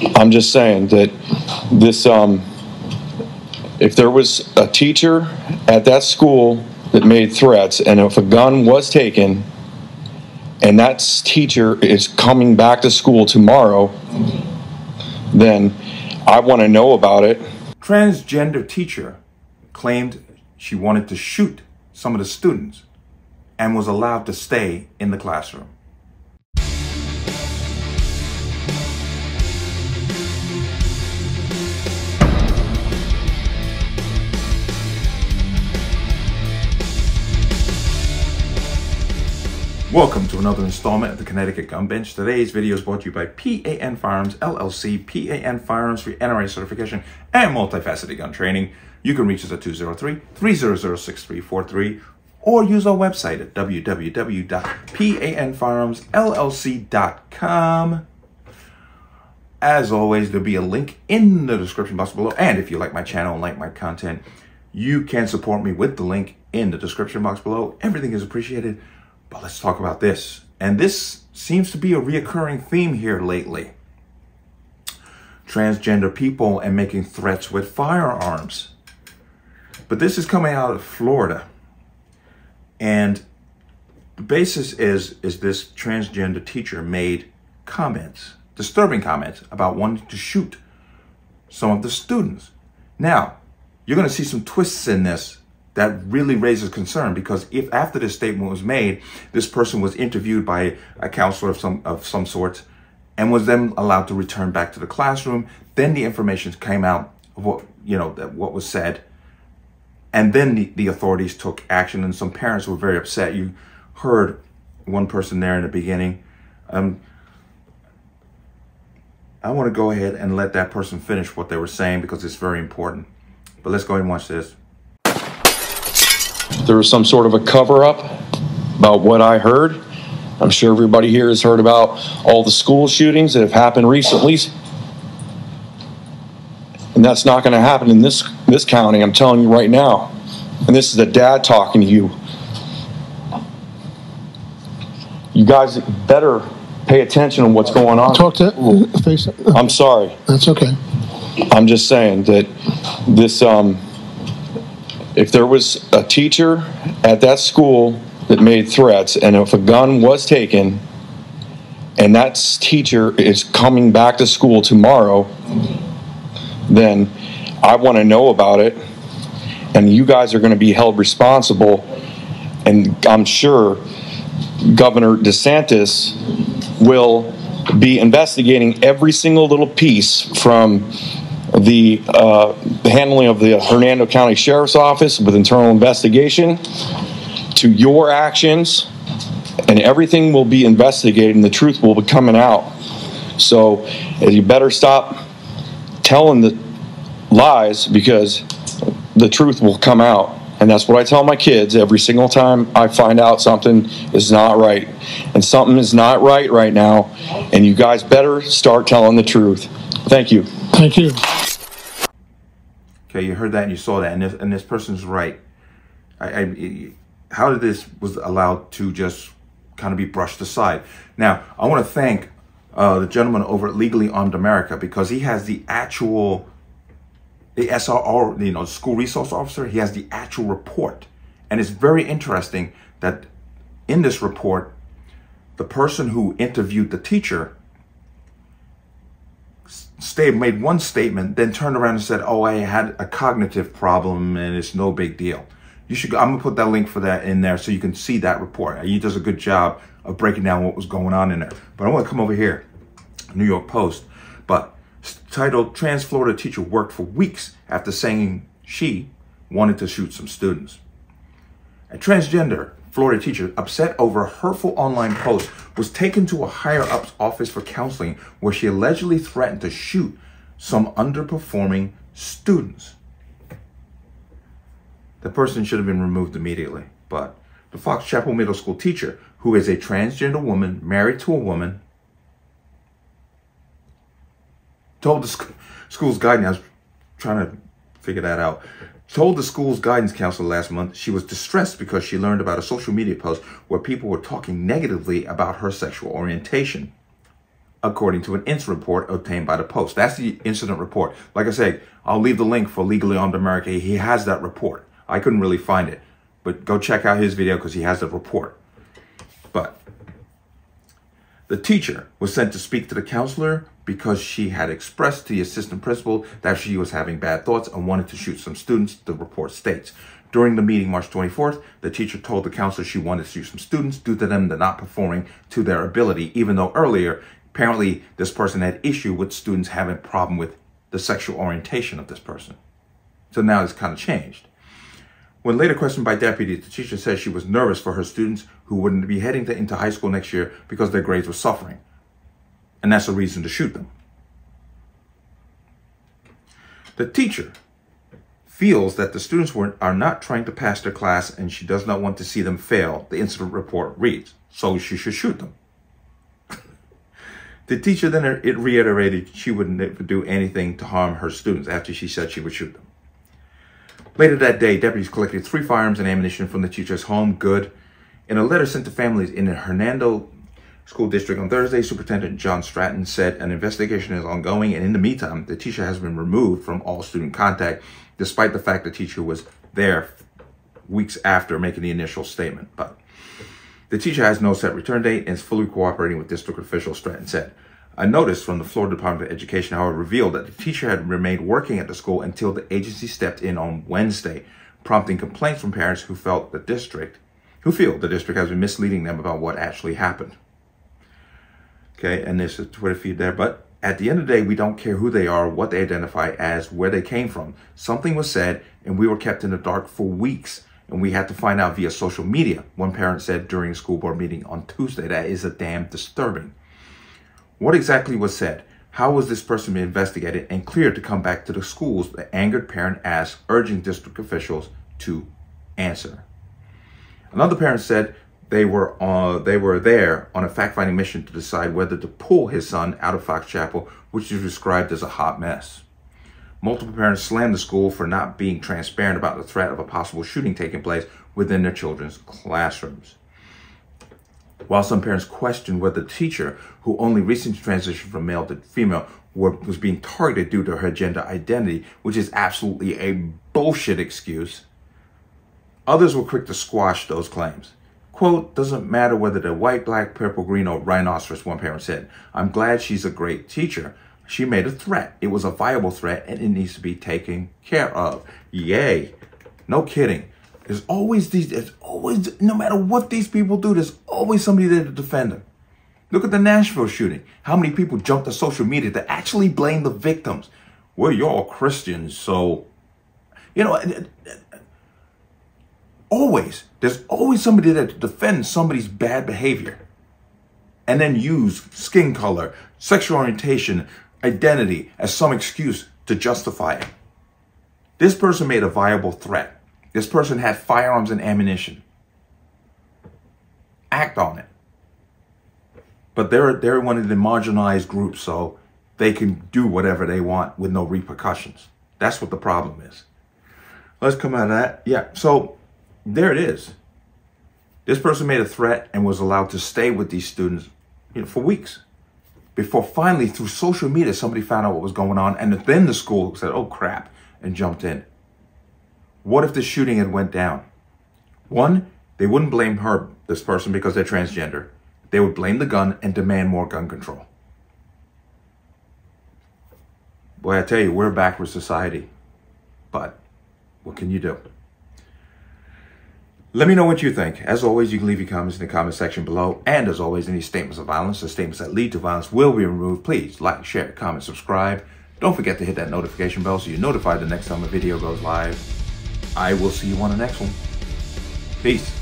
I'm just saying that this, if there was a teacher at that school that made threats, and if a gun was taken, and that teacher is coming back to school tomorrow, then I want to know about it. Transgender teacher claimed she wanted to shoot some of the students and was allowed to stay in the classroom. Welcome to another installment of the Connecticut Gun Bench. Today's video is brought to you by PAN Firearms LLC. PAN Firearms for NRA certification and multifaceted gun training. You can reach us at 203-300-6343 or use our website at www.panfirearmsllc.com. As always, there'll be a link in the description box below. And if you like my channel and like my content, you can support me with the link in the description box below. Everything is appreciated. But let's talk about this. And this seems to be a reoccurring theme here lately. Transgender people and making threats with firearms. But this is coming out of Florida. And the basis is this transgender teacher made comments, disturbing comments, about wanting to shoot some of the students. Now, you're going to see some twists in this that really raises concern, because if after this statement was made, this person was interviewed by a counselor of some sort and was then allowed to return back to the classroom, then the information came out of what was said, and then the authorities took action, and some parents were very upset. You heard one person there in the beginning. I want to go ahead and let that person finish what they were saying because it's very important. But let's go ahead and watch this. There was some sort of a cover-up about what I heard. I'm sure everybody here has heard about all the school shootings that have happened recently. And that's not going to happen in this county, I'm telling you right now. And this is a dad talking to you. You guys better pay attention to what's going on. Talk to face it. I'm sorry. That's okay. I'm just saying that this, if there was a teacher at that school that made threats, and if a gun was taken, and that teacher is coming back to school tomorrow, then I want to know about it, and you guys are going to be held responsible. And I'm sure Governor DeSantis will be investigating every single little piece, from the handling of the Hernando County Sheriff's Office with internal investigation to your actions, and everything will be investigated and the truth will be coming out. So you better stop telling the lies, because the truth will come out. And that's what I tell my kids every single time I find out something is not right. And something is not right now, and you guys better start telling the truth. Thank you. Thank you. Okay, you heard that and you saw that, and this person's right. How did this was allowed to just kind of be brushed aside? Now, I want to thank the gentleman over at Legally Armed America, because he has the SRO, School Resource Officer. He has the actual report, and it's very interesting that in this report, the person who interviewed the teacher made one statement, then turned around and said, "Oh, I had a cognitive problem and it's no big deal." I'm gonna put that link for that in there so you can see that report. He does a good job of breaking down what was going on in there. But I want to come over here, New York Post, but titled, "Trans Florida Teacher Worked for Weeks After Saying She Wanted to Shoot Some Students." A transgender Florida teacher, upset over a hurtful online post, was taken to a higher-up's office for counseling, where she allegedly threatened to shoot some underperforming students. The person should have been removed immediately. But the Fox Chapel Middle School teacher, who is a transgender woman married to a woman, told the school's guidance, I was trying to figure that out, told the school's guidance counselor last month she was distressed because she learned about a social media post where people were talking negatively about her sexual orientation. according to an incident report obtained by the Post. That's the incident report. Like I say, I'll leave the link for Legally Armed America. He has that report. I couldn't really find it, but go check out his video because he has the report. But the teacher was sent to speak to the counselor because she had expressed to the assistant principal that she was having bad thoughts and wanted to shoot some students, the report states. During the meeting March 24th, the teacher told the counselor she wanted to shoot some students due to them not performing to their ability, even though earlier, apparently this person had issue with students having a problem with the sexual orientation of this person. So now it's kind of changed. When later questioned by deputies, the teacher said she was nervous for her students who wouldn't be heading into high school next year because their grades were suffering. And that's a reason to shoot them. The teacher feels that the students are not trying to pass their class and she does not want to see them fail, the incident report reads, so she should shoot them. The teacher then reiterated she would never do anything to harm her students after she said she would shoot them. Later that day, deputies collected 3 firearms and ammunition from the teacher's home good. In a letter sent to families in the Hernando School District on Thursday, Superintendent John Stratton said an investigation is ongoing, and in the meantime, the teacher has been removed from all student contact, despite the fact the teacher was there weeks after making the initial statement. But the teacher has no set return date and is fully cooperating with district officials, Stratton said. A notice from the Florida Department of Education, however, revealed that the teacher had remained working at the school until the agency stepped in on Wednesday, prompting complaints from parents who feel the district has been misleading them about what actually happened. Okay, and there's a Twitter feed there, but at the end of the day, we don't care who they are, what they identify as, where they came from. Something was said, and we were kept in the dark for weeks, and we had to find out via social media, one parent said during a school board meeting on Tuesday. That is a damn disturbing. What exactly was said? How was this person investigated and cleared to come back to the schools? The angered parent asked, urging district officials to answer. Another parent said they were there on a fact-finding mission to decide whether to pull his son out of Fox Chapel, which is described as a hot mess. Multiple parents slammed the school for not being transparent about the threat of a possible shooting taking place within their children's classrooms. While some parents questioned whether the teacher, who only recently transitioned from male to female, was being targeted due to her gender identity, which is absolutely a bullshit excuse, others were quick to squash those claims. Quote, doesn't matter whether they're white, black, purple, green, or rhinoceros, one parent said. I'm glad she's a great teacher. She made a threat. It was a viable threat, and it needs to be taken care of. Yay. No kidding. There's always, no matter what these people do, there's always somebody there to defend them. Look at the Nashville shooting. How many people jumped to social media to actually blame the victims? Well, you're all Christians, so, you know, there's always somebody there to defend somebody's bad behavior and then use skin color, sexual orientation, identity as some excuse to justify it. This person made a viable threat. This person had firearms and ammunition. Act on it. But they're one of the marginalized groups, so they can do whatever they want with no repercussions. That's what the problem is. Let's come out of that. Yeah, so there it is. This person made a threat and was allowed to stay with these students, for weeks. Before finally, through social media, somebody found out what was going on, and then the school said, oh crap, and jumped in. What if the shooting had went down? One, they wouldn't blame this person because they're transgender. They would blame the gun and demand more gun control. Boy, I tell you, we're a backward society. But what can you do? Let me know what you think. As always, you can leave your comments in the comment section below. And as always, any statements of violence or statements that lead to violence will be removed. Please like, share, comment, subscribe. Don't forget to hit that notification bell so you're notified the next time a video goes live. I will see you on the next one. Peace.